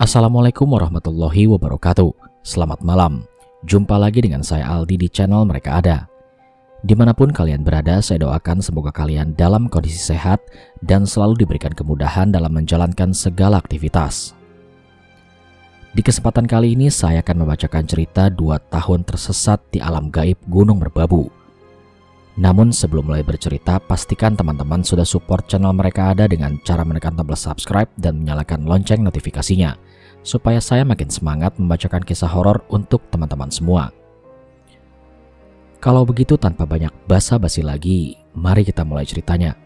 Assalamualaikum warahmatullahi wabarakatuh. Selamat malam. Jumpa lagi dengan saya Aldi di channel Mereka Ada. Dimanapun kalian berada, saya doakan semoga kalian dalam kondisi sehat dan selalu diberikan kemudahan dalam menjalankan segala aktivitas. Di kesempatan kali ini saya akan membacakan cerita 2 tahun tersesat di alam gaib Gunung Merbabu. Namun sebelum mulai bercerita, pastikan teman-teman sudah support channel Mereka Ada dengan cara menekan tombol subscribe dan menyalakan lonceng notifikasinya, supaya saya makin semangat membacakan kisah horor untuk teman-teman semua. Kalau begitu tanpa banyak basa-basi lagi, mari kita mulai ceritanya.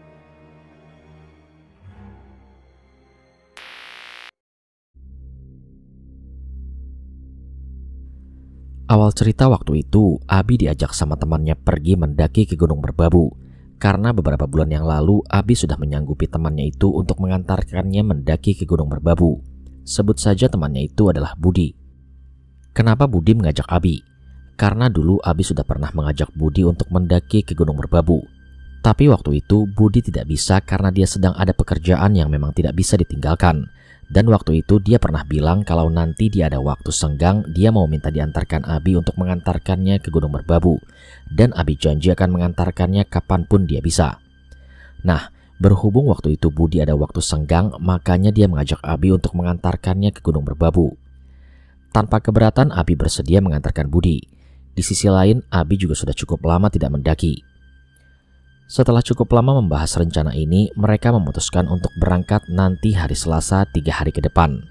Awal cerita waktu itu, Abi diajak sama temannya pergi mendaki ke Gunung Merbabu. Karena beberapa bulan yang lalu, Abi sudah menyanggupi temannya itu untuk mengantarkannya mendaki ke Gunung Merbabu. Sebut saja temannya itu adalah Budi. Kenapa Budi mengajak Abi? Karena dulu Abi sudah pernah mengajak Budi untuk mendaki ke Gunung Merbabu. Tapi waktu itu Budi tidak bisa karena dia sedang ada pekerjaan yang memang tidak bisa ditinggalkan. Dan waktu itu dia pernah bilang kalau nanti dia ada waktu senggang, dia mau minta diantarkan Abi untuk mengantarkannya ke Gunung Merbabu. Dan Abi janji akan mengantarkannya kapanpun dia bisa. Nah, berhubung waktu itu Budi ada waktu senggang, makanya dia mengajak Abi untuk mengantarkannya ke Gunung Merbabu. Tanpa keberatan, Abi bersedia mengantarkan Budi. Di sisi lain, Abi juga sudah cukup lama tidak mendaki. Setelah cukup lama membahas rencana ini, mereka memutuskan untuk berangkat nanti hari Selasa 3 hari ke depan.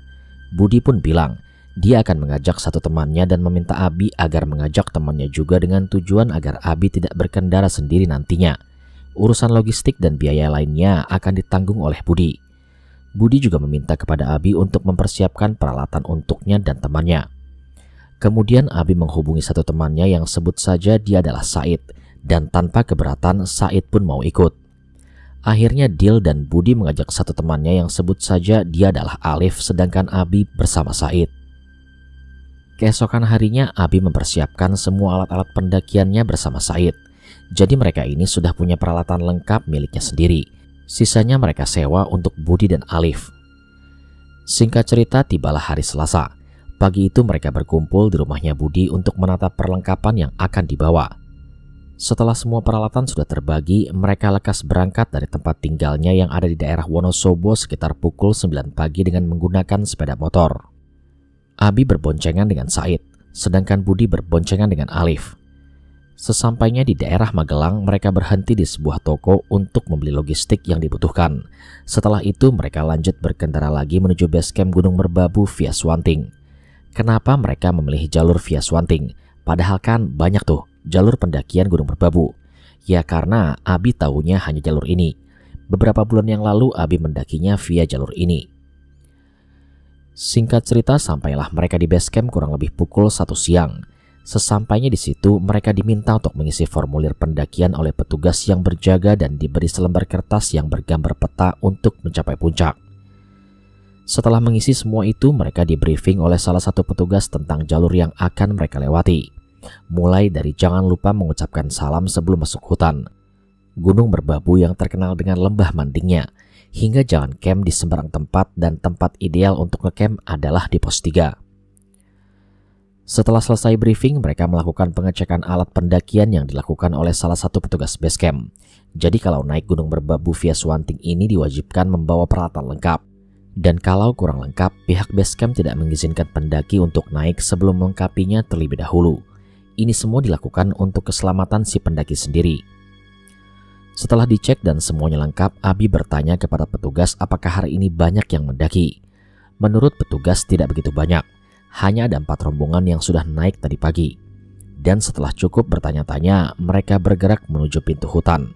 Budi pun bilang, dia akan mengajak satu temannya dan meminta Abi agar mengajak temannya juga dengan tujuan agar Abi tidak berkendara sendiri nantinya. Urusan logistik dan biaya lainnya akan ditanggung oleh Budi. Budi juga meminta kepada Abi untuk mempersiapkan peralatan untuknya dan temannya. Kemudian Abi menghubungi satu temannya yang sebut saja dia adalah Said. Dan tanpa keberatan, Said pun mau ikut. Akhirnya deal dan Budi mengajak satu temannya yang sebut saja dia adalah Alif, sedangkan Abi bersama Said. Keesokan harinya Abi mempersiapkan semua alat-alat pendakiannya bersama Said. Jadi mereka ini sudah punya peralatan lengkap miliknya sendiri. Sisanya mereka sewa untuk Budi dan Alif. Singkat cerita, tibalah hari Selasa. Pagi itu mereka berkumpul di rumahnya Budi untuk menata perlengkapan yang akan dibawa. Setelah semua peralatan sudah terbagi, mereka lekas berangkat dari tempat tinggalnya yang ada di daerah Wonosobo sekitar pukul 9 pagi dengan menggunakan sepeda motor. Abi berboncengan dengan Said, sedangkan Budi berboncengan dengan Alif. Sesampainya di daerah Magelang, mereka berhenti di sebuah toko untuk membeli logistik yang dibutuhkan. Setelah itu mereka lanjut berkendara lagi menuju base camp Gunung Merbabu via Swanting. Kenapa mereka memilih jalur via Swanting? Padahal kan banyak tuh jalur pendakian Gunung Merbabu. Ya karena Abi tahunya hanya jalur ini. Beberapa bulan yang lalu Abi mendakinya via jalur ini. Singkat cerita, sampailah mereka di base camp kurang lebih pukul 1 siang. Sesampainya di situ, mereka diminta untuk mengisi formulir pendakian oleh petugas yang berjaga dan diberi selembar kertas yang bergambar peta untuk mencapai puncak. Setelah mengisi semua itu, mereka di-briefing oleh salah satu petugas tentang jalur yang akan mereka lewati. Mulai dari jangan lupa mengucapkan salam sebelum masuk hutan, Gunung Merbabu yang terkenal dengan lembah mandingnya, hingga jangan camp di sembarang tempat dan tempat ideal untuk ngecamp adalah di pos 3. Setelah selesai briefing, mereka melakukan pengecekan alat pendakian yang dilakukan oleh salah satu petugas base camp. Jadi kalau naik Gunung Merbabu via Swanting ini diwajibkan membawa peralatan lengkap. Dan kalau kurang lengkap, pihak base camp tidak mengizinkan pendaki untuk naik sebelum melengkapinya terlebih dahulu. Ini semua dilakukan untuk keselamatan si pendaki sendiri. Setelah dicek dan semuanya lengkap, Abi bertanya kepada petugas apakah hari ini banyak yang mendaki. Menurut petugas tidak begitu banyak, hanya ada 4 rombongan yang sudah naik tadi pagi. Dan setelah cukup bertanya-tanya, mereka bergerak menuju pintu hutan.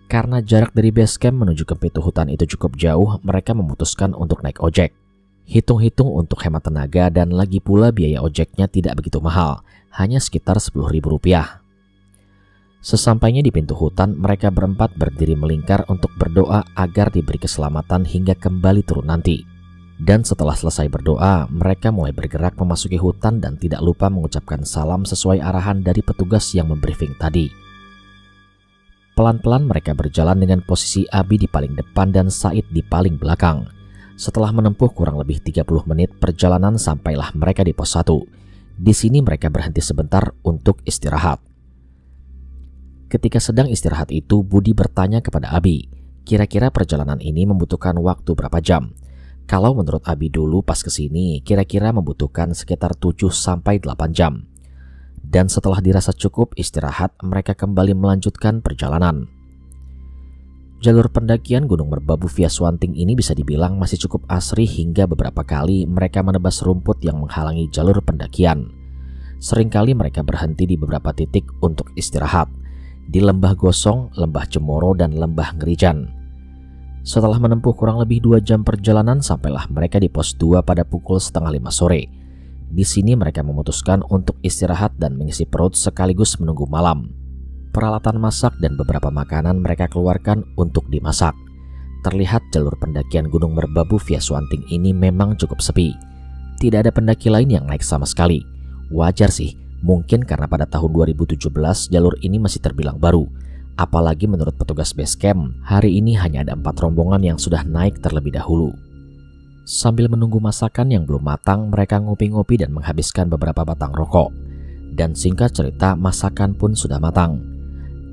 Karena jarak dari base camp menuju ke pintu hutan itu cukup jauh, mereka memutuskan untuk naik ojek. Hitung-hitung untuk hemat tenaga dan lagi pula biaya ojeknya tidak begitu mahal, hanya sekitar Rp10.000. Sesampainya di pintu hutan, mereka berempat berdiri melingkar untuk berdoa agar diberi keselamatan hingga kembali turun nanti. Dan setelah selesai berdoa, mereka mulai bergerak memasuki hutan dan tidak lupa mengucapkan salam sesuai arahan dari petugas yang membriefing tadi. Pelan-pelan mereka berjalan dengan posisi Abi di paling depan dan Said di paling belakang. Setelah menempuh kurang lebih 30 menit perjalanan sampailah mereka di pos 1. Di sini mereka berhenti sebentar untuk istirahat. Ketika sedang istirahat itu, Budi bertanya kepada Abi, kira-kira perjalanan ini membutuhkan waktu berapa jam? Kalau menurut Abi dulu pas kesini, kira-kira membutuhkan sekitar 7-8 jam. Dan setelah dirasa cukup istirahat, mereka kembali melanjutkan perjalanan. Jalur pendakian Gunung Merbabu via Swanting ini bisa dibilang masih cukup asri hingga beberapa kali mereka menebas rumput yang menghalangi jalur pendakian. Seringkali mereka berhenti di beberapa titik untuk istirahat, di Lembah Gosong, Lembah Cemoro, dan Lembah Ngerijan. Setelah menempuh kurang lebih 2 jam perjalanan, sampailah mereka di pos 2 pada pukul 4:30 sore. Di sini mereka memutuskan untuk istirahat dan mengisi perut sekaligus menunggu malam. Peralatan masak dan beberapa makanan mereka keluarkan untuk dimasak. Terlihat jalur pendakian Gunung Merbabu via Swanting ini memang cukup sepi. Tidak ada pendaki lain yang naik sama sekali. Wajar sih, mungkin karena pada tahun 2017 jalur ini masih terbilang baru. Apalagi menurut petugas base camp, hari ini hanya ada 4 rombongan yang sudah naik terlebih dahulu. Sambil menunggu masakan yang belum matang, mereka ngopi-ngopi dan menghabiskan beberapa batang rokok. Dan singkat cerita, masakan pun sudah matang.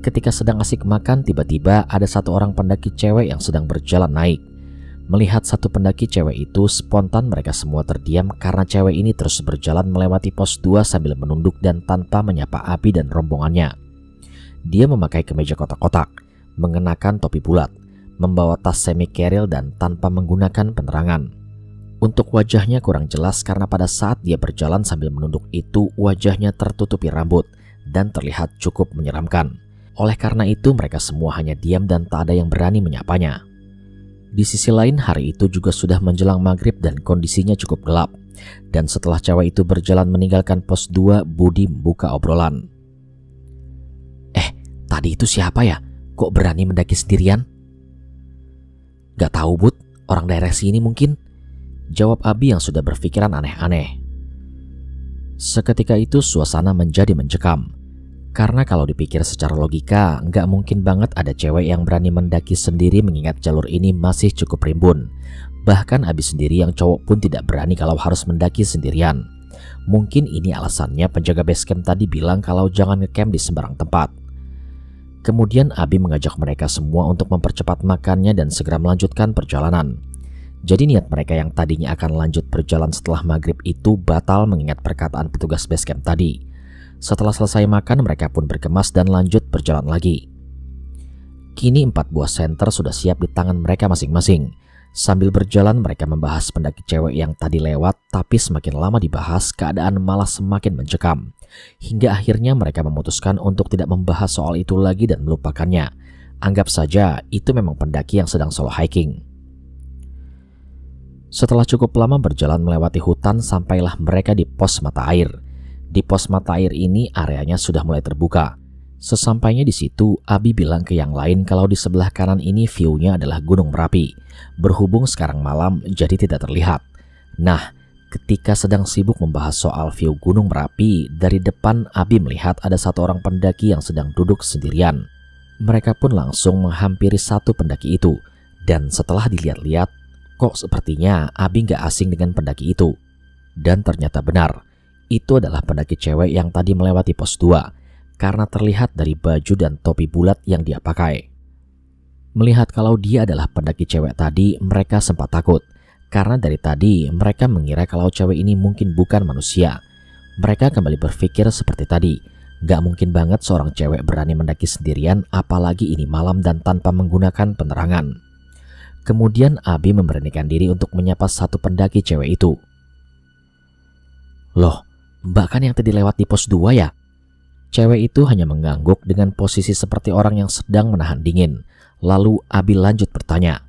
Ketika sedang asik makan, tiba-tiba ada satu orang pendaki cewek yang sedang berjalan naik. Melihat satu pendaki cewek itu, spontan mereka semua terdiam karena cewek ini terus berjalan melewati pos 2 sambil menunduk dan tanpa menyapa Abi dan rombongannya. Dia memakai kemeja kotak-kotak, mengenakan topi bulat, membawa tas semi-keril dan tanpa menggunakan penerangan. Untuk wajahnya kurang jelas karena pada saat dia berjalan sambil menunduk itu wajahnya tertutupi rambut dan terlihat cukup menyeramkan. Oleh karena itu mereka semua hanya diam dan tak ada yang berani menyapanya. Di sisi lain hari itu juga sudah menjelang maghrib dan kondisinya cukup gelap. Dan setelah cewek itu berjalan meninggalkan pos 2, Budi membuka obrolan. Tadi itu siapa ya? Kok berani mendaki sendirian? Gak tahu Bud, orang daerah sini mungkin. Jawab Abi yang sudah berpikiran aneh-aneh. Seketika itu suasana menjadi mencekam. Karena kalau dipikir secara logika, nggak mungkin banget ada cewek yang berani mendaki sendiri mengingat jalur ini masih cukup rimbun. Bahkan Abi sendiri yang cowok pun tidak berani kalau harus mendaki sendirian. Mungkin ini alasannya penjaga base camp tadi bilang kalau jangan ngecamp di sembarang tempat. Kemudian Abi mengajak mereka semua untuk mempercepat makannya dan segera melanjutkan perjalanan. Jadi niat mereka yang tadinya akan lanjut berjalan setelah maghrib itu batal mengingat perkataan petugas base camp tadi. Setelah selesai makan mereka pun berkemas dan lanjut berjalan lagi. Kini 4 buah senter sudah siap di tangan mereka masing-masing. Sambil berjalan mereka membahas pendaki cewek yang tadi lewat, tapi semakin lama dibahas keadaan malah semakin mencekam. Hingga akhirnya mereka memutuskan untuk tidak membahas soal itu lagi dan melupakannya. Anggap saja itu memang pendaki yang sedang solo hiking. Setelah cukup lama berjalan melewati hutan, sampailah mereka di pos mata air. Di pos mata air ini areanya sudah mulai terbuka. Sesampainya di situ, Abi bilang ke yang lain kalau di sebelah kanan ini view-nya adalah Gunung Merapi. Berhubung sekarang malam, jadi tidak terlihat. Nah, ketika sedang sibuk membahas soal view Gunung Merapi, dari depan Abi melihat ada satu orang pendaki yang sedang duduk sendirian. Mereka pun langsung menghampiri satu pendaki itu. Dan setelah dilihat-lihat, kok sepertinya Abi nggak asing dengan pendaki itu. Dan ternyata benar, itu adalah pendaki cewek yang tadi melewati pos 2. Karena terlihat dari baju dan topi bulat yang dia pakai. Melihat kalau dia adalah pendaki cewek tadi, mereka sempat takut. Karena dari tadi mereka mengira kalau cewek ini mungkin bukan manusia. Mereka kembali berpikir seperti tadi. Gak mungkin banget seorang cewek berani mendaki sendirian, apalagi ini malam dan tanpa menggunakan penerangan. Kemudian Abi memberanikan diri untuk menyapa satu pendaki cewek itu. Loh, mbak kan yang tadi lewat di pos 2 ya? Cewek itu hanya mengangguk dengan posisi seperti orang yang sedang menahan dingin. Lalu Abi lanjut bertanya,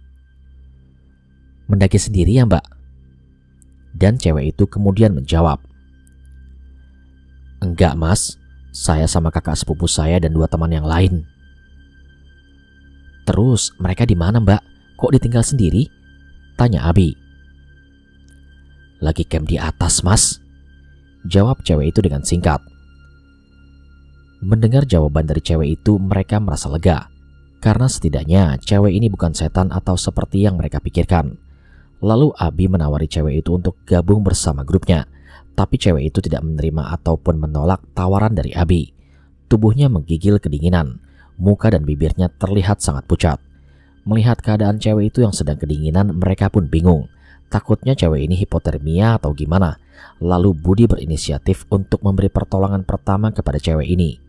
mendaki sendiri ya mbak? Dan cewek itu kemudian menjawab, enggak mas, saya sama kakak sepupu saya dan 2 teman yang lain. Terus mereka di mana mbak? Kok ditinggal sendiri? Tanya Abi. Lagi camp di atas mas, jawab cewek itu dengan singkat. Mendengar jawaban dari cewek itu, mereka merasa lega. Karena setidaknya cewek ini bukan setan atau seperti yang mereka pikirkan. Lalu Abi menawari cewek itu untuk gabung bersama grupnya. Tapi cewek itu tidak menerima ataupun menolak tawaran dari Abi. Tubuhnya menggigil kedinginan. Muka dan bibirnya terlihat sangat pucat. Melihat keadaan cewek itu yang sedang kedinginan, mereka pun bingung. Takutnya cewek ini hipotermia atau gimana. Lalu Budi berinisiatif untuk memberi pertolongan pertama kepada cewek ini.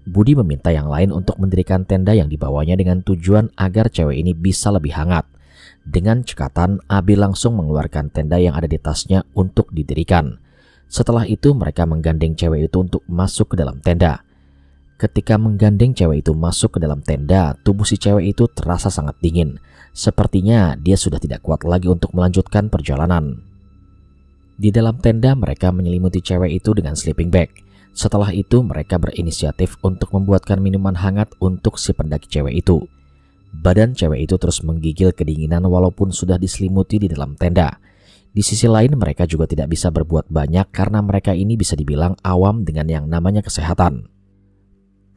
Budi meminta yang lain untuk mendirikan tenda yang dibawanya dengan tujuan agar cewek ini bisa lebih hangat. Dengan cekatan, Abi langsung mengeluarkan tenda yang ada di tasnya untuk didirikan. Setelah itu mereka menggandeng cewek itu untuk masuk ke dalam tenda. Ketika menggandeng cewek itu masuk ke dalam tenda, tubuh si cewek itu terasa sangat dingin. Sepertinya dia sudah tidak kuat lagi untuk melanjutkan perjalanan. Di dalam tenda mereka menyelimuti cewek itu dengan sleeping bag. Setelah itu mereka berinisiatif untuk membuatkan minuman hangat untuk si pendaki cewek itu. Badan cewek itu terus menggigil kedinginan walaupun sudah diselimuti di dalam tenda. Di sisi lain mereka juga tidak bisa berbuat banyak karena mereka ini bisa dibilang awam dengan yang namanya kesehatan.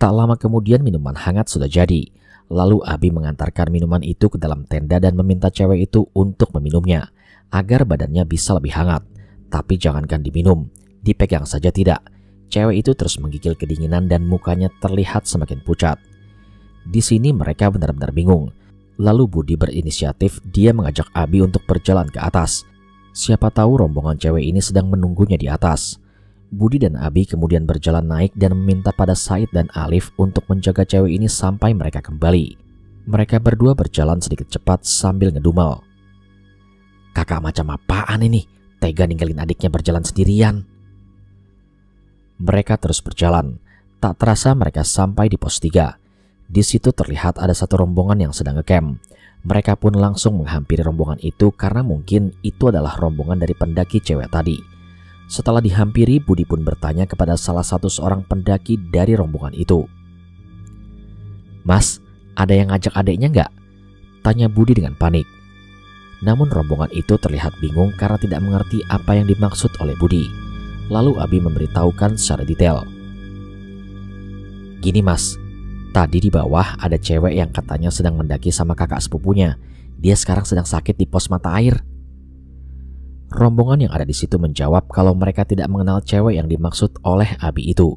Tak lama kemudian minuman hangat sudah jadi. Lalu Abi mengantarkan minuman itu ke dalam tenda dan meminta cewek itu untuk meminumnya agar badannya bisa lebih hangat. Tapi jangankan diminum, dipegang saja tidak. Cewek itu terus menggigil kedinginan dan mukanya terlihat semakin pucat. Di sini mereka benar-benar bingung. Lalu Budi berinisiatif, dia mengajak Abi untuk berjalan ke atas. Siapa tahu rombongan cewek ini sedang menunggunya di atas. Budi dan Abi kemudian berjalan naik dan meminta pada Said dan Alif untuk menjaga cewek ini sampai mereka kembali. Mereka berdua berjalan sedikit cepat sambil ngedumel. Kakak macam apaan ini? Tega ninggalin adiknya berjalan sendirian. Mereka terus berjalan. Tak terasa mereka sampai di pos 3. Di situ terlihat ada satu rombongan yang sedang ngecamp. Mereka pun langsung menghampiri rombongan itu karena mungkin itu adalah rombongan dari pendaki cewek tadi. Setelah dihampiri, Budi pun bertanya kepada salah satu seorang pendaki dari rombongan itu. Mas, ada yang ngajak adiknya nggak? Tanya Budi dengan panik. Namun rombongan itu terlihat bingung karena tidak mengerti apa yang dimaksud oleh Budi. Lalu Abi memberitahukan secara detail. Gini mas, tadi di bawah ada cewek yang katanya sedang mendaki sama kakak sepupunya. Dia sekarang sedang sakit di pos mata air. Rombongan yang ada di situ menjawab kalau mereka tidak mengenal cewek yang dimaksud oleh Abi itu.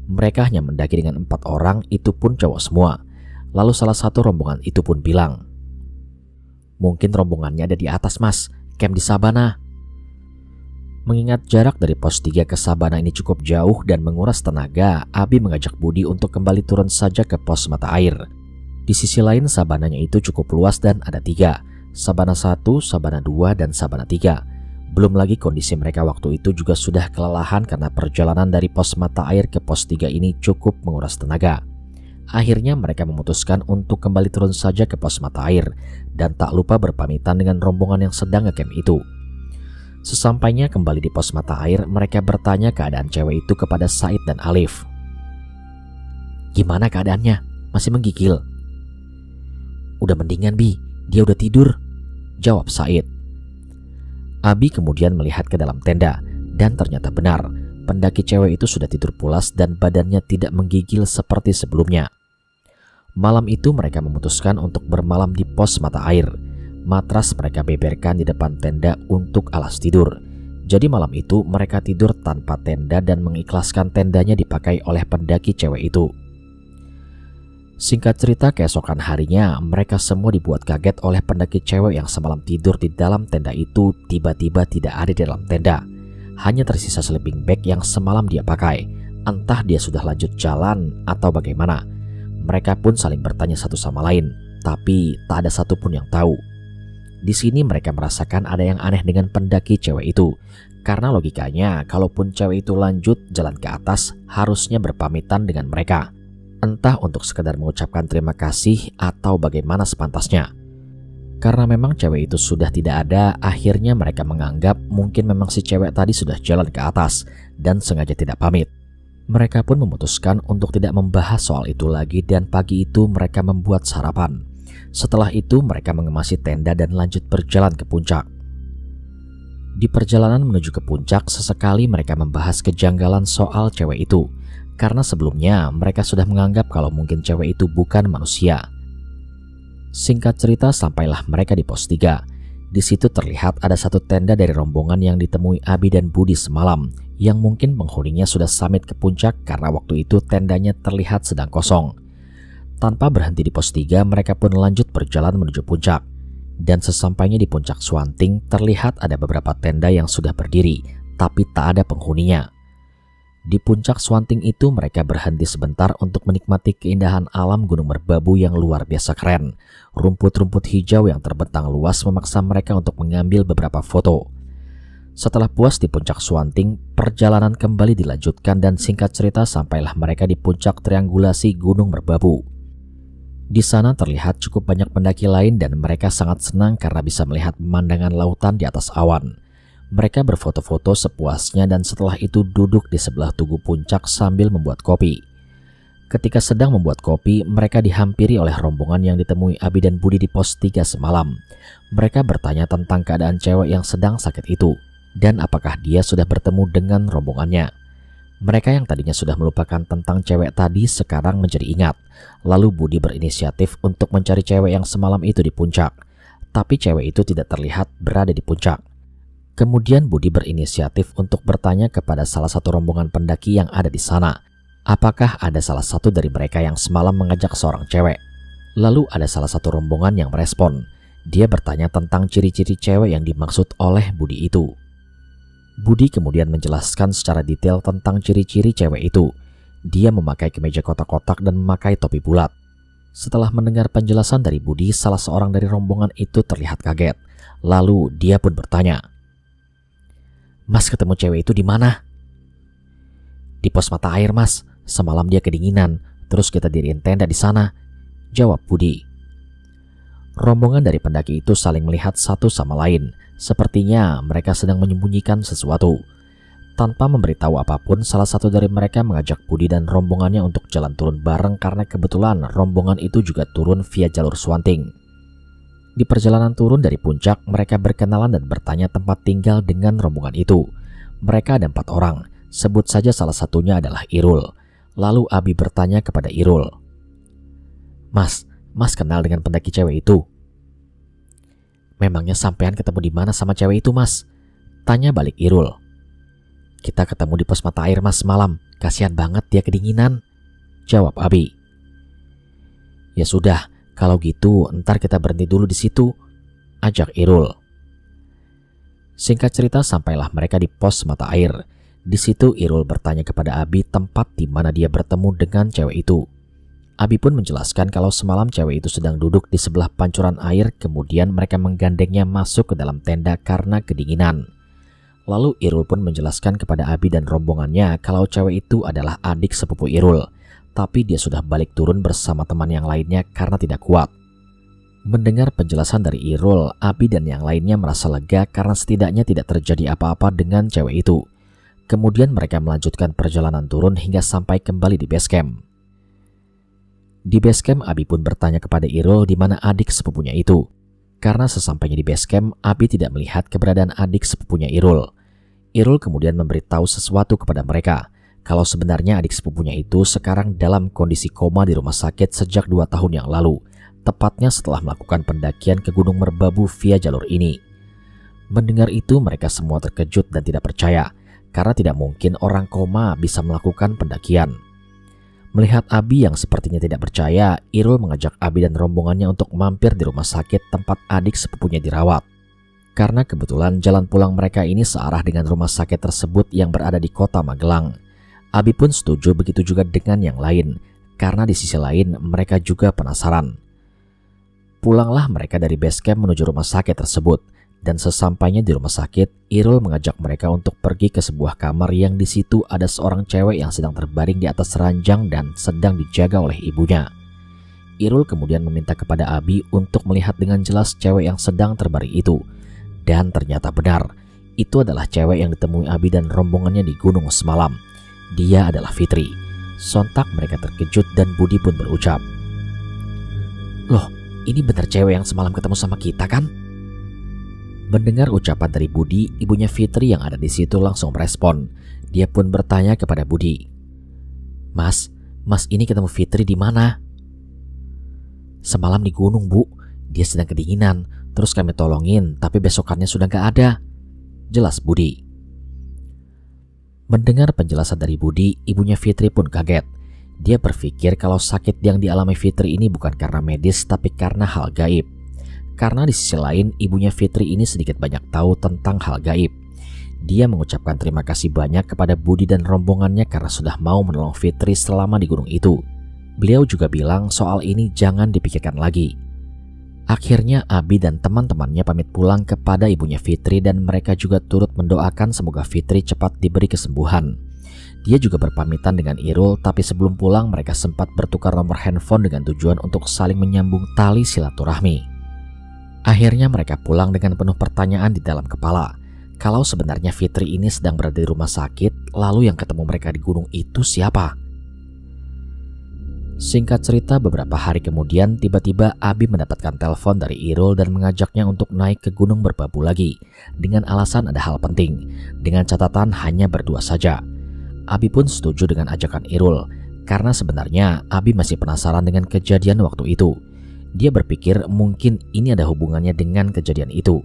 Mereka hanya mendaki dengan 4 orang, itu pun cowok semua. Lalu salah satu rombongan itu pun bilang, mungkin rombongannya ada di atas mas, camp di Sabana. Mengingat jarak dari pos 3 ke Sabana ini cukup jauh dan menguras tenaga, Abi mengajak Budi untuk kembali turun saja ke pos mata air. Di sisi lain Sabananya itu cukup luas dan ada 3, Sabana 1, Sabana 2, dan Sabana 3. Belum lagi kondisi mereka waktu itu juga sudah kelelahan karena perjalanan dari pos mata air ke pos 3 ini cukup menguras tenaga. Akhirnya mereka memutuskan untuk kembali turun saja ke pos mata air dan tak lupa berpamitan dengan rombongan yang sedang ngecamp itu. Sesampainya kembali di pos mata air, mereka bertanya keadaan cewek itu kepada Said dan Alif. Gimana keadaannya? Masih menggigil? Udah mendingan Bi, dia udah tidur, jawab Said. Abi kemudian melihat ke dalam tenda dan ternyata benar, pendaki cewek itu sudah tidur pulas dan badannya tidak menggigil seperti sebelumnya. Malam itu mereka memutuskan untuk bermalam di pos mata air. Matras mereka beberkan di depan tenda untuk alas tidur. Jadi malam itu mereka tidur tanpa tenda dan mengikhlaskan tendanya dipakai oleh pendaki cewek itu. Singkat cerita, keesokan harinya mereka semua dibuat kaget oleh pendaki cewek yang semalam tidur di dalam tenda itu tiba-tiba tidak ada di dalam tenda. Hanya tersisa sleeping bag yang semalam dia pakai. Entah dia sudah lanjut jalan atau bagaimana. Mereka pun saling bertanya satu sama lain, tapi tak ada satupun yang tahu. Di sini mereka merasakan ada yang aneh dengan pendaki cewek itu. Karena logikanya, kalaupun cewek itu lanjut jalan ke atas, harusnya berpamitan dengan mereka. Entah untuk sekedar mengucapkan terima kasih atau bagaimana sepantasnya. Karena memang cewek itu sudah tidak ada, akhirnya mereka menganggap mungkin memang si cewek tadi sudah jalan ke atas dan sengaja tidak pamit. Mereka pun memutuskan untuk tidak membahas soal itu lagi dan pagi itu mereka membuat sarapan. Setelah itu mereka mengemasi tenda dan lanjut berjalan ke puncak. Di perjalanan menuju ke puncak, sesekali mereka membahas kejanggalan soal cewek itu. Karena sebelumnya mereka sudah menganggap kalau mungkin cewek itu bukan manusia. Singkat cerita, sampailah mereka di pos 3. Di situ terlihat ada satu tenda dari rombongan yang ditemui Abi dan Budi semalam, yang mungkin penghuninya sudah samit ke puncak karena waktu itu tendanya terlihat sedang kosong. Tanpa berhenti di pos 3, mereka pun lanjut berjalan menuju puncak. Dan sesampainya di puncak Suanting, terlihat ada beberapa tenda yang sudah berdiri, tapi tak ada penghuninya. Di puncak Suanting itu mereka berhenti sebentar untuk menikmati keindahan alam Gunung Merbabu yang luar biasa keren. Rumput-rumput hijau yang terbentang luas memaksa mereka untuk mengambil beberapa foto. Setelah puas di puncak Suanting, perjalanan kembali dilanjutkan dan singkat cerita sampailah mereka di puncak triangulasi Gunung Merbabu. Di sana terlihat cukup banyak pendaki lain dan mereka sangat senang karena bisa melihat pemandangan lautan di atas awan. Mereka berfoto-foto sepuasnya dan setelah itu duduk di sebelah tugu puncak sambil membuat kopi. Ketika sedang membuat kopi, mereka dihampiri oleh rombongan yang ditemui Abi dan Budi di pos 3 semalam. Mereka bertanya tentang keadaan cewek yang sedang sakit itu dan apakah dia sudah bertemu dengan rombongannya. Mereka yang tadinya sudah melupakan tentang cewek tadi sekarang menjadi ingat. Lalu Budi berinisiatif untuk mencari cewek yang semalam itu di puncak. Tapi cewek itu tidak terlihat berada di puncak. Kemudian Budi berinisiatif untuk bertanya kepada salah satu rombongan pendaki yang ada di sana. Apakah ada salah satu dari mereka yang semalam mengajak seorang cewek? Lalu ada salah satu rombongan yang merespon. Dia bertanya tentang ciri-ciri cewek yang dimaksud oleh Budi itu. Budi kemudian menjelaskan secara detail tentang ciri-ciri cewek itu. Dia memakai kemeja kotak-kotak dan memakai topi bulat. Setelah mendengar penjelasan dari Budi, salah seorang dari rombongan itu terlihat kaget. Lalu dia pun bertanya, "Mas ketemu cewek itu di mana?" "Di pos mata air, Mas. Semalam dia kedinginan, terus kita diriin tenda di sana," jawab Budi. Rombongan dari pendaki itu saling melihat satu sama lain. Sepertinya mereka sedang menyembunyikan sesuatu. Tanpa memberitahu apapun, salah satu dari mereka mengajak Budi dan rombongannya untuk jalan turun bareng karena kebetulan rombongan itu juga turun via jalur Suanting. Di perjalanan turun dari puncak, mereka berkenalan dan bertanya tempat tinggal dengan rombongan itu. Mereka ada 4 orang, sebut saja salah satunya adalah Irul. Lalu Abi bertanya kepada Irul, Mas kenal dengan pendaki cewek itu?" "Memangnya sampean ketemu di mana sama cewek itu, Mas?" tanya balik Irul. "Kita ketemu di pos mata air, Mas, semalam. Kasihan banget dia kedinginan," jawab Abi. "Ya sudah, kalau gitu ntar kita berhenti dulu di situ," ajak Irul. Singkat cerita sampailah mereka di pos mata air. Di situ Irul bertanya kepada Abi tempat di mana dia bertemu dengan cewek itu. Abi pun menjelaskan kalau semalam cewek itu sedang duduk di sebelah pancuran air, kemudian mereka menggandengnya masuk ke dalam tenda karena kedinginan. Lalu Irul pun menjelaskan kepada Abi dan rombongannya kalau cewek itu adalah adik sepupu Irul, tapi dia sudah balik turun bersama teman yang lainnya karena tidak kuat. Mendengar penjelasan dari Irul, Abi dan yang lainnya merasa lega karena setidaknya tidak terjadi apa-apa dengan cewek itu. Kemudian mereka melanjutkan perjalanan turun hingga sampai kembali di base camp. Di base camp, Abi pun bertanya kepada Irul di mana adik sepupunya itu. Karena sesampainya di base camp, Abi tidak melihat keberadaan adik sepupunya Irul. Irul kemudian memberitahu sesuatu kepada mereka, kalau sebenarnya adik sepupunya itu sekarang dalam kondisi koma di rumah sakit sejak 2 tahun yang lalu, tepatnya setelah melakukan pendakian ke Gunung Merbabu via jalur ini. Mendengar itu mereka semua terkejut dan tidak percaya, karena tidak mungkin orang koma bisa melakukan pendakian. Melihat Abi yang sepertinya tidak percaya, Irul mengajak Abi dan rombongannya untuk mampir di rumah sakit tempat adik sepupunya dirawat. Karena kebetulan jalan pulang mereka ini searah dengan rumah sakit tersebut yang berada di kota Magelang. Abi pun setuju, begitu juga dengan yang lain, karena di sisi lain mereka juga penasaran. Pulanglah mereka dari base camp menuju rumah sakit tersebut. Dan sesampainya di rumah sakit, Irul mengajak mereka untuk pergi ke sebuah kamar yang di situ ada seorang cewek yang sedang terbaring di atas ranjang dan sedang dijaga oleh ibunya. Irul kemudian meminta kepada Abi untuk melihat dengan jelas cewek yang sedang terbaring itu. Dan ternyata benar, itu adalah cewek yang ditemui Abi dan rombongannya di gunung semalam. Dia adalah Fitri. Sontak mereka terkejut dan Budi pun berucap, "Loh, ini benar cewek yang semalam ketemu sama kita kan?" Mendengar ucapan dari Budi, ibunya Fitri yang ada di situ langsung merespon. Dia pun bertanya kepada Budi, Mas ini ketemu Fitri di mana?" "Semalam di gunung, Bu. Dia sedang kedinginan, terus kami tolongin, tapi besokannya sudah gak ada. Jelas Budi. Mendengar penjelasan dari Budi, ibunya Fitri pun kaget. Dia berpikir kalau sakit yang dialami Fitri ini bukan karena medis, tapi karena hal gaib. Karena di sisi lain, ibunya Fitri ini sedikit banyak tahu tentang hal gaib. Dia mengucapkan terima kasih banyak kepada Budi dan rombongannya karena sudah mau menolong Fitri selama di gunung itu. Beliau juga bilang soal ini jangan dipikirkan lagi. Akhirnya Abi dan teman-temannya pamit pulang kepada ibunya Fitri dan mereka juga turut mendoakan semoga Fitri cepat diberi kesembuhan. Dia juga berpamitan dengan Irul, tapi sebelum pulang mereka sempat bertukar nomor handphone dengan tujuan untuk saling menyambung tali silaturahmi. Akhirnya mereka pulang dengan penuh pertanyaan di dalam kepala. Kalau sebenarnya Fitri ini sedang berada di rumah sakit, lalu yang ketemu mereka di gunung itu siapa? Singkat cerita, beberapa hari kemudian tiba-tiba Abi mendapatkan telepon dari Irul dan mengajaknya untuk naik ke gunung Merbabu lagi dengan alasan ada hal penting, dengan catatan hanya berdua saja. Abi pun setuju dengan ajakan Irul karena sebenarnya Abi masih penasaran dengan kejadian waktu itu. Dia berpikir mungkin ini ada hubungannya dengan kejadian itu.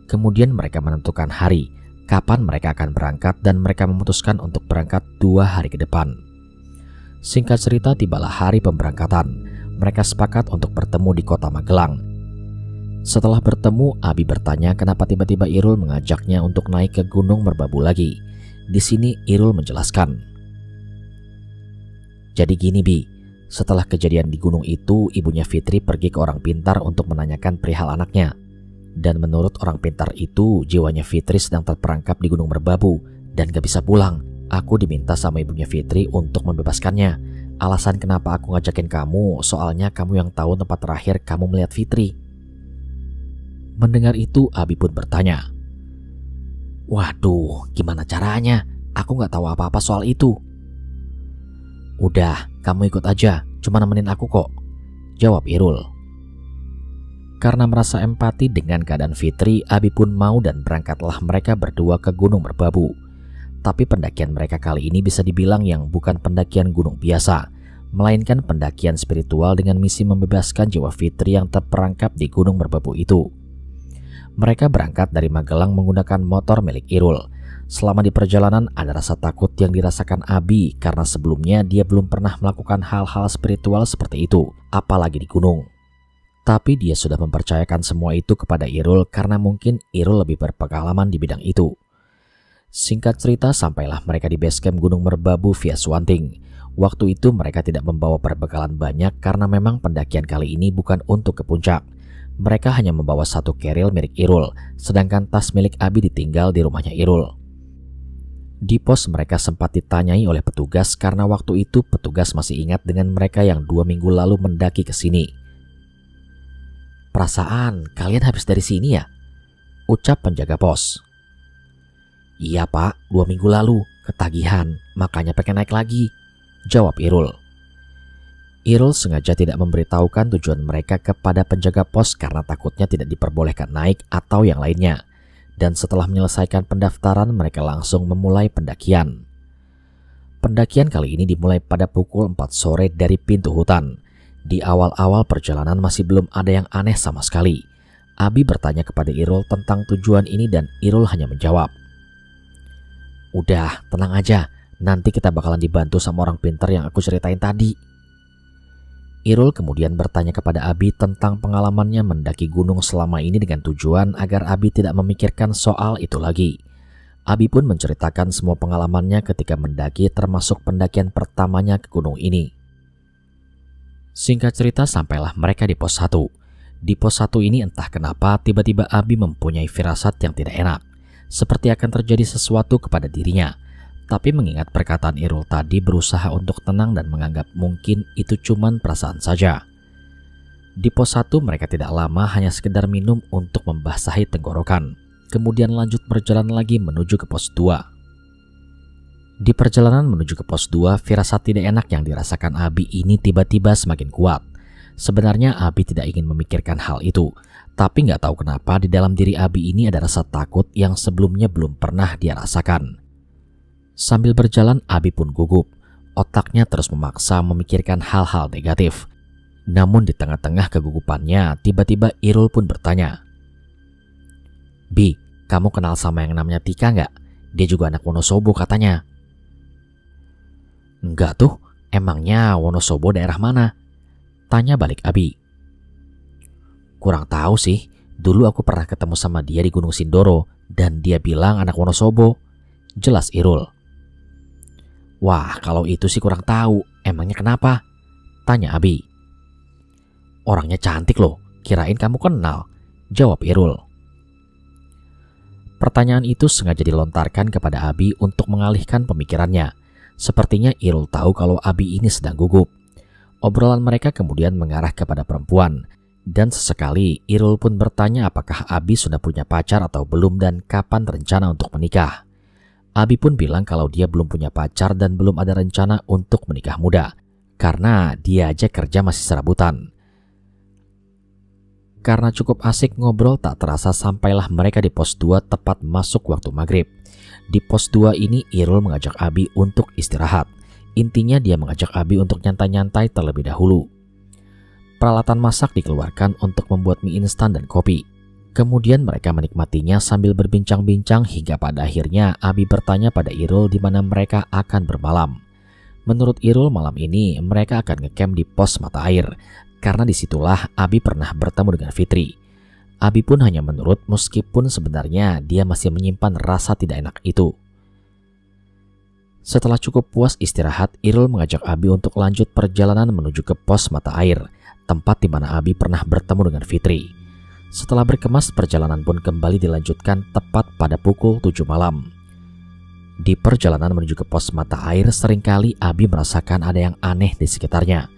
Kemudian mereka menentukan hari, kapan mereka akan berangkat dan mereka memutuskan untuk berangkat 2 hari ke depan. Singkat cerita, tibalah hari pemberangkatan. Mereka sepakat untuk bertemu di kota Magelang. Setelah bertemu, Abi bertanya kenapa tiba-tiba Irul mengajaknya untuk naik ke gunung Merbabu lagi. Di sini Irul menjelaskan. Jadi gini Bi, setelah kejadian di gunung itu, ibunya Fitri pergi ke orang pintar untuk menanyakan perihal anaknya. Dan menurut orang pintar itu, jiwanya Fitri sedang terperangkap di gunung Merbabu dan gak bisa pulang. Aku diminta sama ibunya Fitri untuk membebaskannya. Alasan kenapa aku ngajakin kamu, soalnya kamu yang tahu tempat terakhir kamu melihat Fitri. Mendengar itu, Abi pun bertanya, waduh, gimana caranya? Aku gak tahu apa-apa soal itu. Udah, kamu ikut aja, cuma nemenin aku kok, jawab Irul. Karena merasa empati dengan keadaan Fitri, Abi pun mau dan berangkatlah mereka berdua ke gunung Merbabu. Tapi pendakian mereka kali ini bisa dibilang yang bukan pendakian gunung biasa, melainkan pendakian spiritual dengan misi membebaskan jiwa Fitri yang terperangkap di gunung Merbabu itu. Mereka berangkat dari Magelang menggunakan motor milik Irul. Selama di perjalanan ada rasa takut yang dirasakan Abi karena sebelumnya dia belum pernah melakukan hal-hal spiritual seperti itu, apalagi di gunung. Tapi dia sudah mempercayakan semua itu kepada Irul karena mungkin Irul lebih berpengalaman di bidang itu. Singkat cerita, sampailah mereka di base camp Gunung Merbabu via Swanting. Waktu itu mereka tidak membawa perbekalan banyak karena memang pendakian kali ini bukan untuk ke puncak. Mereka hanya membawa 1 keril milik Irul, sedangkan tas milik Abi ditinggal di rumahnya Irul. Di pos mereka sempat ditanyai oleh petugas karena waktu itu petugas masih ingat dengan mereka yang 2 minggu lalu mendaki ke sini. Perasaan kalian habis dari sini ya? Ucap penjaga pos. Iya pak, 2 minggu lalu, ketagihan, makanya pengen naik lagi, jawab Irul. Irul sengaja tidak memberitahukan tujuan mereka kepada penjaga pos karena takutnya tidak diperbolehkan naik atau yang lainnya. Dan setelah menyelesaikan pendaftaran, mereka langsung memulai pendakian. Pendakian kali ini dimulai pada pukul 4 sore dari pintu hutan. Di awal-awal perjalanan masih belum ada yang aneh sama sekali. Abi bertanya kepada Irul tentang tujuan ini dan Irul hanya menjawab, udah, tenang aja, nanti kita bakalan dibantu sama orang pintar yang aku ceritain tadi. Irul kemudian bertanya kepada Abi tentang pengalamannya mendaki gunung selama ini dengan tujuan agar Abi tidak memikirkan soal itu lagi. Abi pun menceritakan semua pengalamannya ketika mendaki termasuk pendakian pertamanya ke gunung ini. Singkat cerita sampailah mereka di pos 1. Di pos 1 ini entah kenapa tiba-tiba Abi mempunyai firasat yang tidak enak. Seperti akan terjadi sesuatu kepada dirinya. Tapi mengingat perkataan Irul tadi berusaha untuk tenang dan menganggap mungkin itu cuman perasaan saja. Di pos 1 mereka tidak lama hanya sekedar minum untuk membasahi tenggorokan. Kemudian lanjut berjalan lagi menuju ke pos 2. Di perjalanan menuju ke pos 2, firasat tidak enak yang dirasakan Abi ini tiba-tiba semakin kuat. Sebenarnya Abi tidak ingin memikirkan hal itu, tapi nggak tahu kenapa di dalam diri Abi ini ada rasa takut yang sebelumnya belum pernah dia rasakan. Sambil berjalan, Abi pun gugup. Otaknya terus memaksa memikirkan hal-hal negatif. Namun di tengah-tengah kegugupannya, tiba-tiba Irul pun bertanya, "Bi, kamu kenal sama yang namanya Tika nggak? Dia juga anak Wonosobo katanya." "Enggak tuh, emangnya Wonosobo daerah mana?" tanya balik Abi. "Kurang tahu sih, dulu aku pernah ketemu sama dia di Gunung Sindoro dan dia bilang anak Wonosobo," jelas Irul. "Wah, kalau itu sih kurang tahu, emangnya kenapa?" tanya Abi. "Orangnya cantik loh, kirain kamu kenal," jawab Irul. Pertanyaan itu sengaja dilontarkan kepada Abi untuk mengalihkan pemikirannya. Sepertinya Irul tahu kalau Abi ini sedang gugup. Obrolan mereka kemudian mengarah kepada perempuan, dan sesekali Irul pun bertanya apakah Abi sudah punya pacar atau belum dan kapan rencana untuk menikah. Abi pun bilang kalau dia belum punya pacar dan belum ada rencana untuk menikah muda, karena dia aja kerja masih serabutan. Karena cukup asik ngobrol, tak terasa sampailah mereka di pos 2 tepat masuk waktu maghrib. Di pos 2 ini Irul mengajak Abi untuk istirahat. Intinya dia mengajak Abi untuk nyantai-nyantai terlebih dahulu. Peralatan masak dikeluarkan untuk membuat mie instan dan kopi. Kemudian mereka menikmatinya sambil berbincang-bincang hingga pada akhirnya Abi bertanya pada Irul di mana mereka akan bermalam. Menurut Irul, malam ini mereka akan ngecamp di pos mata air, karena disitulah Abi pernah bertemu dengan Fitri. Abi pun hanya menurut meskipun sebenarnya dia masih menyimpan rasa tidak enak itu. Setelah cukup puas istirahat, Irul mengajak Abi untuk lanjut perjalanan menuju ke pos mata air, tempat di mana Abi pernah bertemu dengan Fitri. Setelah berkemas, perjalanan pun kembali dilanjutkan tepat pada pukul 7 malam. Di perjalanan menuju ke pos mata air, seringkali Abi merasakan ada yang aneh di sekitarnya.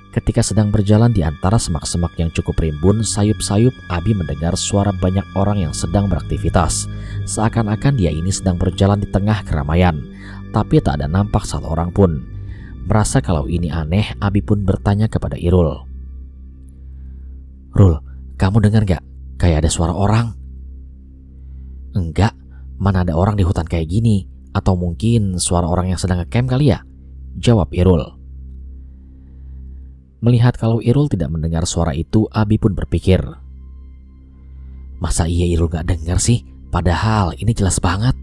Ketika sedang berjalan di antara semak-semak yang cukup rimbun, sayup-sayup Abi mendengar suara banyak orang yang sedang beraktivitas. Seakan-akan dia ini sedang berjalan di tengah keramaian, tapi tak ada nampak satu orang pun. Merasa kalau ini aneh, Abi pun bertanya kepada Irul, "Rul, kamu dengar gak? Kayak ada suara orang." "Enggak, mana ada orang di hutan kayak gini. Atau mungkin suara orang yang sedang ngecamp kali ya?" jawab Irul. Melihat kalau Irul tidak mendengar suara itu, Abi pun berpikir, masa iya Irul gak dengar sih? Padahal ini jelas banget.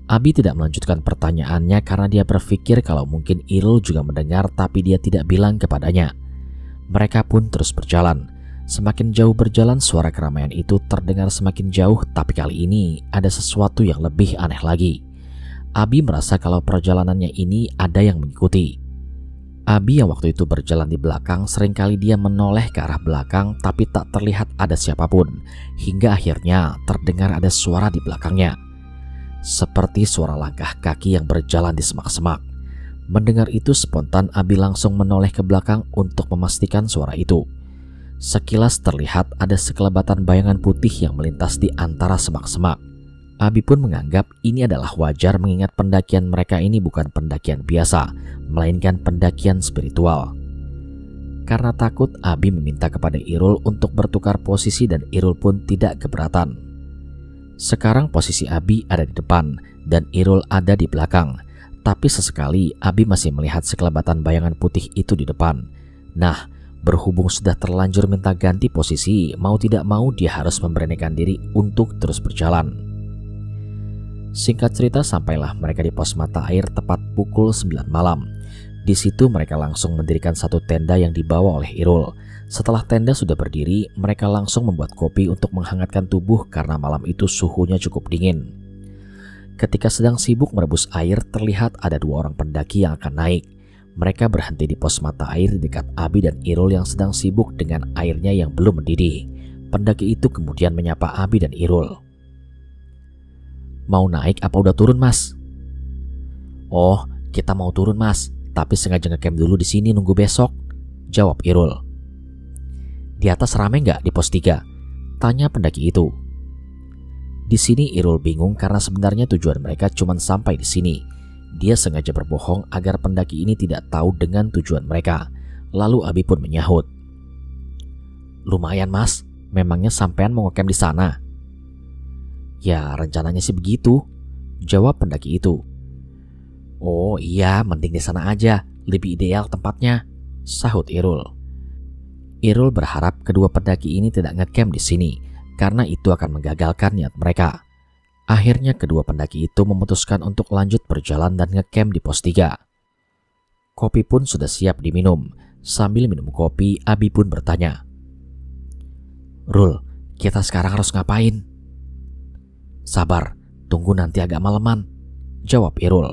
Abi tidak melanjutkan pertanyaannya karena dia berpikir kalau mungkin Irul juga mendengar tapi dia tidak bilang kepadanya. Mereka pun terus berjalan. Semakin jauh berjalan, suara keramaian itu terdengar semakin jauh, tapi kali ini ada sesuatu yang lebih aneh lagi. Abi merasa kalau perjalanannya ini ada yang mengikuti. Abi yang waktu itu berjalan di belakang, seringkali dia menoleh ke arah belakang tapi tak terlihat ada siapapun, hingga akhirnya terdengar ada suara di belakangnya. Seperti suara langkah kaki yang berjalan di semak-semak. Mendengar itu spontan Abi langsung menoleh ke belakang untuk memastikan suara itu. Sekilas terlihat ada sekelebatan bayangan putih yang melintas di antara semak-semak. Abi pun menganggap ini adalah wajar mengingat pendakian mereka ini bukan pendakian biasa, melainkan pendakian spiritual. Karena takut, Abi meminta kepada Irul untuk bertukar posisi dan Irul pun tidak keberatan. Sekarang posisi Abi ada di depan dan Irul ada di belakang, tapi sesekali Abi masih melihat sekelebatan bayangan putih itu di depan. Nah, berhubung sudah terlanjur minta ganti posisi, mau tidak mau dia harus memberanikan diri untuk terus berjalan. Singkat cerita, sampailah mereka di pos mata air tepat pukul 9 malam. Di situ mereka langsung mendirikan satu tenda yang dibawa oleh Irul. Setelah tenda sudah berdiri, mereka langsung membuat kopi untuk menghangatkan tubuh karena malam itu suhunya cukup dingin. Ketika sedang sibuk merebus air, terlihat ada dua orang pendaki yang akan naik. Mereka berhenti di pos mata air di dekat Abi dan Irul yang sedang sibuk dengan airnya yang belum mendidih. Pendaki itu kemudian menyapa Abi dan Irul. "Mau naik apa udah turun, Mas?" "Oh, kita mau turun, Mas, tapi sengaja ngecamp dulu di sini nunggu besok," jawab Irul. "Di atas rame nggak di pos 3? Tanya pendaki itu. Di sini Irul bingung karena sebenarnya tujuan mereka cuma sampai di sini. Dia sengaja berbohong agar pendaki ini tidak tahu dengan tujuan mereka. Lalu Abi pun menyahut, "Lumayan, Mas, memangnya sampean mau ngecamp di sana?" "Ya, rencananya sih begitu," jawab pendaki itu. "Oh iya, mending di sana aja, lebih ideal tempatnya," sahut Irul. Irul berharap kedua pendaki ini tidak ngecamp di sini karena itu akan menggagalkan niat mereka. Akhirnya kedua pendaki itu memutuskan untuk lanjut berjalan dan ngecamp di pos 3. Kopi pun sudah siap diminum. Sambil minum kopi, Abi pun bertanya, "Rul, kita sekarang harus ngapain?" "Sabar, tunggu nanti agak maleman," jawab Irul.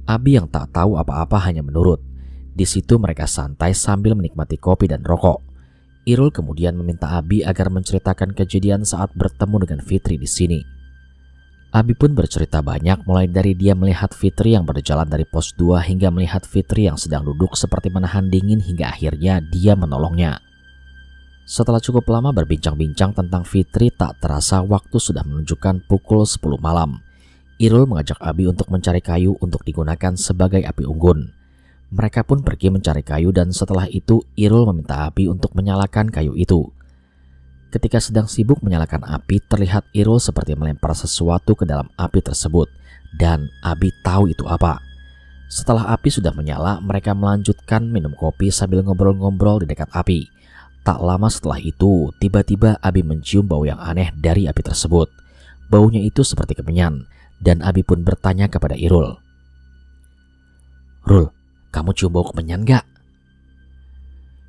Abi yang tak tahu apa-apa hanya menurut. Di situ mereka santai sambil menikmati kopi dan rokok. Irul kemudian meminta Abi agar menceritakan kejadian saat bertemu dengan Fitri di sini. Abi pun bercerita banyak, mulai dari dia melihat Fitri yang berjalan dari pos 2 hingga melihat Fitri yang sedang duduk seperti menahan dingin hingga akhirnya dia menolongnya. Setelah cukup lama berbincang-bincang tentang Fitri, tak terasa waktu sudah menunjukkan pukul 10 malam. Irul mengajak Abi untuk mencari kayu untuk digunakan sebagai api unggun. Mereka pun pergi mencari kayu dan setelah itu Irul meminta Abi untuk menyalakan kayu itu. Ketika sedang sibuk menyalakan api, terlihat Irul seperti melempar sesuatu ke dalam api tersebut dan Abi tahu itu apa. Setelah api sudah menyala, mereka melanjutkan minum kopi sambil ngobrol-ngobrol di dekat api. Tak lama setelah itu, tiba-tiba Abi mencium bau yang aneh dari api tersebut. Baunya itu seperti kemenyan dan Abi pun bertanya kepada Irul, "Rul, kamu cium bau kemenyan gak?"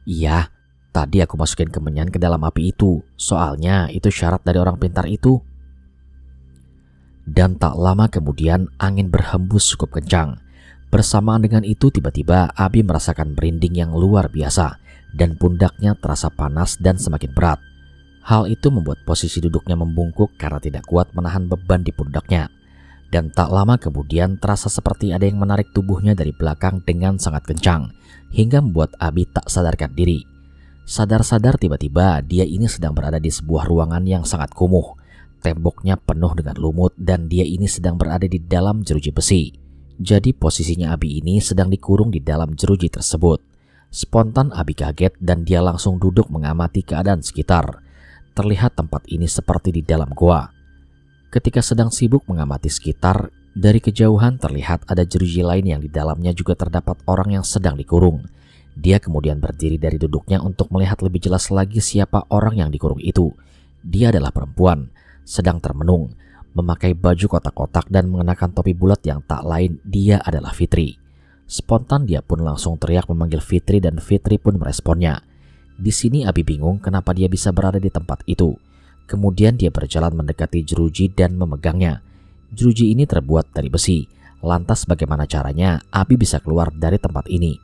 "Iya, tadi aku masukin kemenyan ke dalam api itu, soalnya itu syarat dari orang pintar itu." Dan tak lama kemudian angin berhembus cukup kencang. Bersamaan dengan itu tiba-tiba Abi merasakan merinding yang luar biasa dan pundaknya terasa panas dan semakin berat. Hal itu membuat posisi duduknya membungkuk karena tidak kuat menahan beban di pundaknya. Dan tak lama kemudian terasa seperti ada yang menarik tubuhnya dari belakang dengan sangat kencang hingga membuat Abi tak sadarkan diri. Sadar-sadar tiba-tiba dia ini sedang berada di sebuah ruangan yang sangat kumuh. Temboknya penuh dengan lumut dan dia ini sedang berada di dalam jeruji besi. Jadi posisinya Abi ini sedang dikurung di dalam jeruji tersebut. Spontan Abi kaget dan dia langsung duduk mengamati keadaan sekitar. Terlihat tempat ini seperti di dalam goa. Ketika sedang sibuk mengamati sekitar, dari kejauhan terlihat ada jeruji lain yang di dalamnya juga terdapat orang yang sedang dikurung. Dia kemudian berdiri dari duduknya untuk melihat lebih jelas lagi siapa orang yang dikurung itu. Dia adalah perempuan, sedang termenung, memakai baju kotak-kotak dan mengenakan topi bulat yang tak lain dia adalah Fitri. Spontan dia pun langsung teriak memanggil Fitri dan Fitri pun meresponnya. Di sini Abi bingung kenapa dia bisa berada di tempat itu. Kemudian dia berjalan mendekati jeruji dan memegangnya. Jeruji ini terbuat dari besi. Lantas bagaimana caranya Abi bisa keluar dari tempat ini?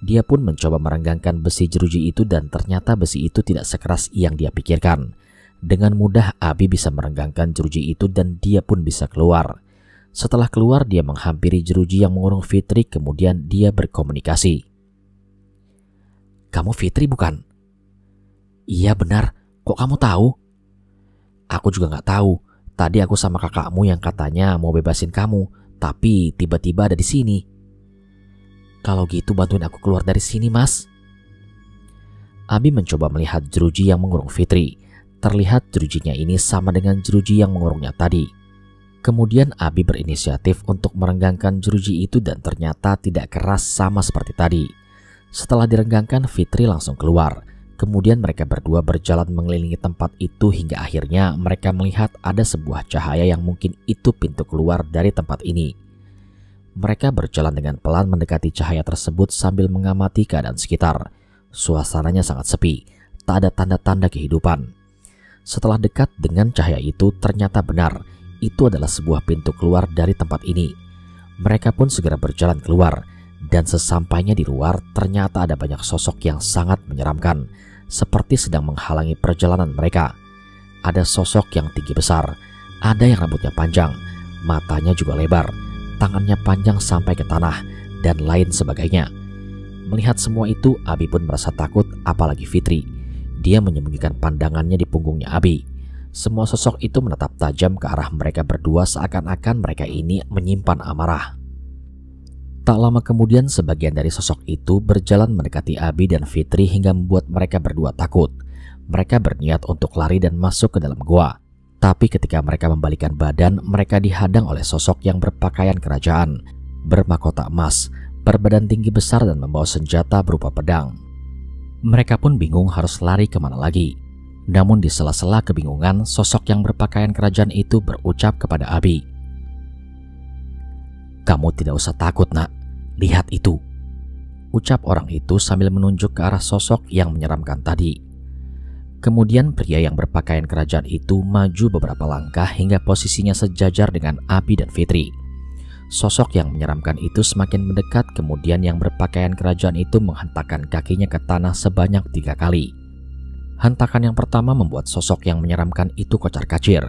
Dia pun mencoba merenggangkan besi jeruji itu dan ternyata besi itu tidak sekeras yang dia pikirkan. Dengan mudah Abi bisa merenggangkan jeruji itu dan dia pun bisa keluar. Setelah keluar dia menghampiri jeruji yang mengurung Fitri, kemudian dia berkomunikasi. "Kamu Fitri bukan?" "Iya benar, kok kamu tahu?" "Aku juga gak tahu. Tadi aku sama kakakmu yang katanya mau bebasin kamu, tapi tiba-tiba ada di sini." "Kalau gitu bantuin aku keluar dari sini, Mas." Abi mencoba melihat jeruji yang mengurung Fitri. Terlihat jerujinya ini sama dengan jeruji yang mengurungnya tadi. Kemudian Abi berinisiatif untuk merenggangkan jeruji itu dan ternyata tidak keras sama seperti tadi. Setelah direnggangkan, Fitri langsung keluar. Kemudian mereka berdua berjalan mengelilingi tempat itu hingga akhirnya mereka melihat ada sebuah cahaya yang mungkin itu pintu keluar dari tempat ini. Mereka berjalan dengan pelan mendekati cahaya tersebut sambil mengamati keadaan sekitar. Suasananya sangat sepi, tak ada tanda-tanda kehidupan. Setelah dekat dengan cahaya itu, ternyata benar, itu adalah sebuah pintu keluar dari tempat ini. Mereka pun segera berjalan keluar, dan sesampainya di luar, ternyata ada banyak sosok yang sangat menyeramkan, seperti sedang menghalangi perjalanan mereka. Ada sosok yang tinggi besar, ada yang rambutnya panjang, matanya juga lebar, tangannya panjang sampai ke tanah, dan lain sebagainya. Melihat semua itu, Abi pun merasa takut, apalagi Fitri. Dia menyembunyikan pandangannya di punggungnya Abi. Semua sosok itu menatap tajam ke arah mereka berdua seakan-akan mereka ini menyimpan amarah. Tak lama kemudian sebagian dari sosok itu berjalan mendekati Abi dan Fitri hingga membuat mereka berdua takut. Mereka berniat untuk lari dan masuk ke dalam gua. Tapi ketika mereka membalikkan badan, mereka dihadang oleh sosok yang berpakaian kerajaan, bermahkota emas, berbadan tinggi besar dan membawa senjata berupa pedang. Mereka pun bingung harus lari kemana lagi. Namun di sela-sela kebingungan, sosok yang berpakaian kerajaan itu berucap kepada Abi, "Kamu tidak usah takut, nak. Lihat itu," ucap orang itu sambil menunjuk ke arah sosok yang menyeramkan tadi. Kemudian pria yang berpakaian kerajaan itu maju beberapa langkah hingga posisinya sejajar dengan Abi dan Fitri. Sosok yang menyeramkan itu semakin mendekat, kemudian yang berpakaian kerajaan itu menghentakkan kakinya ke tanah sebanyak 3 kali. Hentakan yang pertama membuat sosok yang menyeramkan itu kocar-kacir.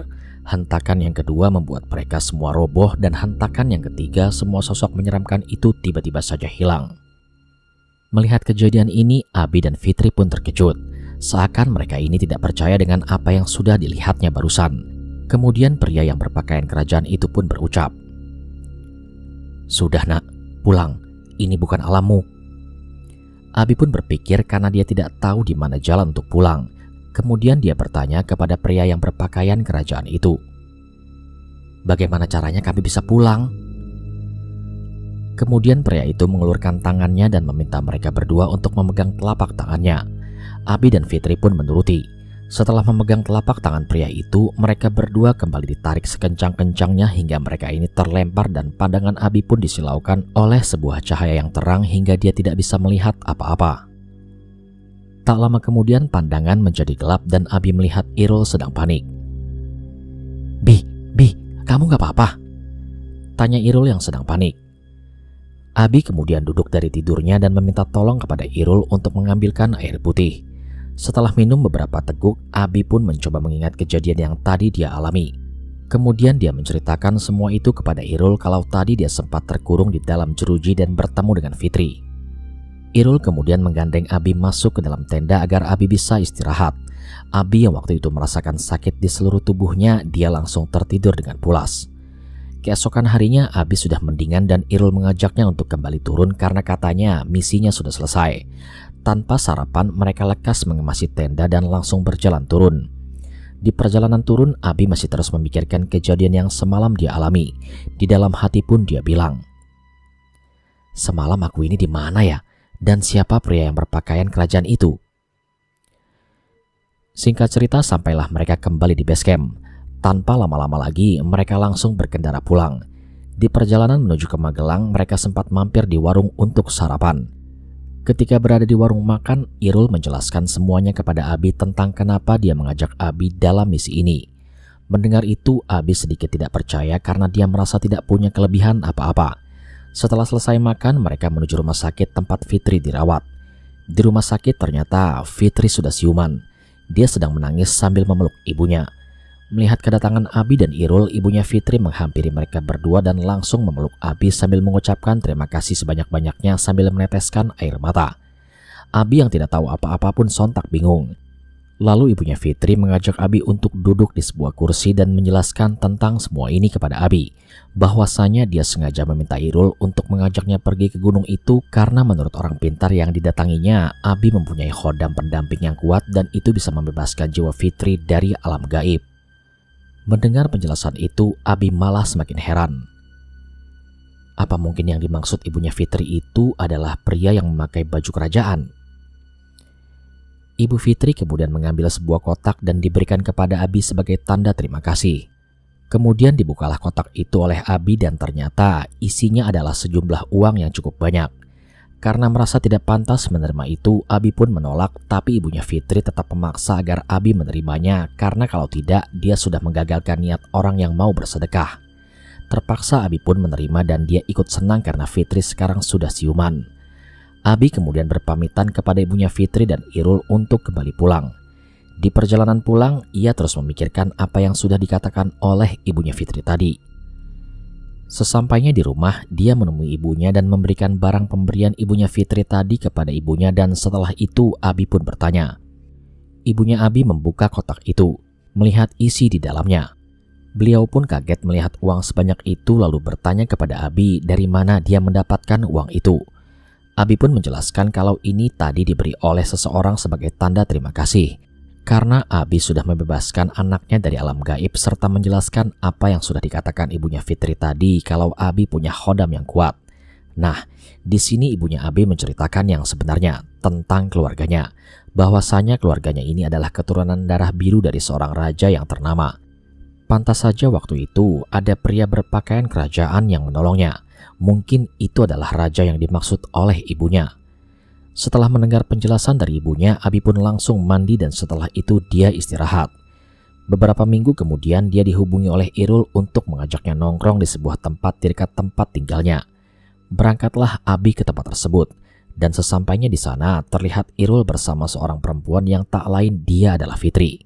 Hentakan yang kedua membuat mereka semua roboh, dan hentakan yang ketiga semua sosok menyeramkan itu tiba-tiba saja hilang. Melihat kejadian ini, Abi dan Fitri pun terkejut. Seakan mereka ini tidak percaya dengan apa yang sudah dilihatnya barusan. Kemudian pria yang berpakaian kerajaan itu pun berucap, "Sudah, nak, pulang. Ini bukan alammu." Abi pun berpikir karena dia tidak tahu di mana jalan untuk pulang. Kemudian dia bertanya kepada pria yang berpakaian kerajaan itu, "Bagaimana caranya kami bisa pulang?" Kemudian pria itu mengulurkan tangannya dan meminta mereka berdua untuk memegang telapak tangannya. Abi dan Fitri pun menuruti. Setelah memegang telapak tangan pria itu, mereka berdua kembali ditarik sekencang-kencangnya hingga mereka ini terlempar, dan pandangan Abi pun disilaukan oleh sebuah cahaya yang terang hingga dia tidak bisa melihat apa-apa. Tak lama kemudian pandangan menjadi gelap dan Abi melihat Irul sedang panik. Bi, kamu gak apa-apa?" tanya Irul yang sedang panik. Abi kemudian duduk dari tidurnya dan meminta tolong kepada Irul untuk mengambilkan air putih. Setelah minum beberapa teguk, Abi pun mencoba mengingat kejadian yang tadi dia alami. Kemudian dia menceritakan semua itu kepada Irul kalau tadi dia sempat terkurung di dalam jeruji dan bertemu dengan Fitri. Irul kemudian menggandeng Abi masuk ke dalam tenda agar Abi bisa istirahat. Abi yang waktu itu merasakan sakit di seluruh tubuhnya, dia langsung tertidur dengan pulas. Keesokan harinya Abi sudah mendingan dan Irul mengajaknya untuk kembali turun karena katanya misinya sudah selesai. Tanpa sarapan mereka lekas mengemasi tenda dan langsung berjalan turun. Di perjalanan turun Abi masih terus memikirkan kejadian yang semalam dia alami. Di dalam hati pun dia bilang, "Semalam aku ini di mana ya? Dan siapa pria yang berpakaian kerajaan itu?" Singkat cerita, sampailah mereka kembali di base camp. Tanpa lama-lama lagi mereka langsung berkendara pulang. Di perjalanan menuju ke Magelang, mereka sempat mampir di warung untuk sarapan. Ketika berada di warung makan, Irul menjelaskan semuanya kepada Abi tentang kenapa dia mengajak Abi dalam misi ini. Mendengar itu, Abi sedikit tidak percaya karena dia merasa tidak punya kelebihan apa-apa. Setelah selesai makan, mereka menuju rumah sakit tempat Fitri dirawat. Di rumah sakit ternyata Fitri sudah siuman. Dia sedang menangis sambil memeluk ibunya. Melihat kedatangan Abi dan Irul, ibunya Fitri menghampiri mereka berdua dan langsung memeluk Abi sambil mengucapkan terima kasih sebanyak-banyaknya sambil meneteskan air mata. Abi yang tidak tahu apa-apa pun sontak bingung. Lalu ibunya Fitri mengajak Abi untuk duduk di sebuah kursi dan menjelaskan tentang semua ini kepada Abi. Bahwasanya dia sengaja meminta Irul untuk mengajaknya pergi ke gunung itu karena menurut orang pintar yang didatanginya, Abi mempunyai khodam pendamping yang kuat dan itu bisa membebaskan jiwa Fitri dari alam gaib. Mendengar penjelasan itu, Abi malah semakin heran. Apa mungkin yang dimaksud ibunya Fitri itu adalah pria yang memakai baju kerajaan? Ibu Fitri kemudian mengambil sebuah kotak dan diberikan kepada Abi sebagai tanda terima kasih. Kemudian dibukalah kotak itu oleh Abi dan ternyata isinya adalah sejumlah uang yang cukup banyak. Karena merasa tidak pantas menerima itu, Abi pun menolak, tapi ibunya Fitri tetap memaksa agar Abi menerimanya karena kalau tidak, dia sudah menggagalkan niat orang yang mau bersedekah. Terpaksa Abi pun menerima dan dia ikut senang karena Fitri sekarang sudah siuman. Abi kemudian berpamitan kepada ibunya Fitri dan Irul untuk kembali pulang. Di perjalanan pulang, ia terus memikirkan apa yang sudah dikatakan oleh ibunya Fitri tadi. Sesampainya di rumah, dia menemui ibunya dan memberikan barang pemberian ibunya Fitri tadi kepada ibunya dan setelah itu Abi pun bertanya. Ibunya Abi membuka kotak itu, melihat isi di dalamnya. Beliau pun kaget melihat uang sebanyak itu lalu bertanya kepada Abi dari mana dia mendapatkan uang itu. Abi pun menjelaskan kalau ini tadi diberi oleh seseorang sebagai tanda terima kasih. Karena Abi sudah membebaskan anaknya dari alam gaib serta menjelaskan apa yang sudah dikatakan ibunya Fitri tadi kalau Abi punya khodam yang kuat. Nah, di sini ibunya Abi menceritakan yang sebenarnya tentang keluarganya, bahwasanya keluarganya ini adalah keturunan darah biru dari seorang raja yang ternama. Pantas saja waktu itu ada pria berpakaian kerajaan yang menolongnya. Mungkin itu adalah raja yang dimaksud oleh ibunya. Setelah mendengar penjelasan dari ibunya, Abi pun langsung mandi dan setelah itu dia istirahat. Beberapa minggu kemudian dia dihubungi oleh Irul untuk mengajaknya nongkrong di sebuah tempat di dekat tempat tinggalnya. Berangkatlah Abi ke tempat tersebut dan sesampainya di sana terlihat Irul bersama seorang perempuan yang tak lain dia adalah Fitri.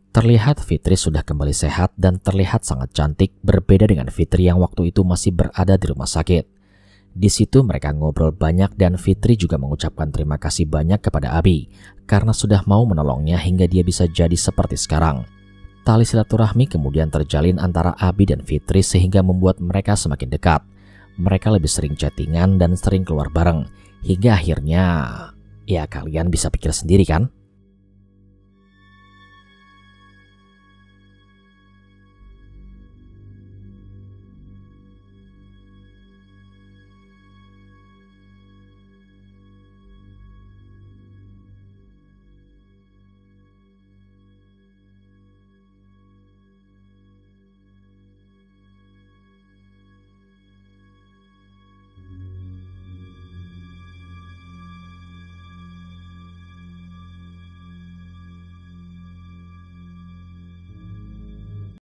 Terlihat Fitri sudah kembali sehat dan terlihat sangat cantik, berbeda dengan Fitri yang waktu itu masih berada di rumah sakit. Di situ mereka ngobrol banyak dan Fitri juga mengucapkan terima kasih banyak kepada Abi karena sudah mau menolongnya hingga dia bisa jadi seperti sekarang. Tali silaturahmi kemudian terjalin antara Abi dan Fitri sehingga membuat mereka semakin dekat. Mereka lebih sering chattingan dan sering keluar bareng hingga akhirnya ya kalian bisa pikir sendiri kan?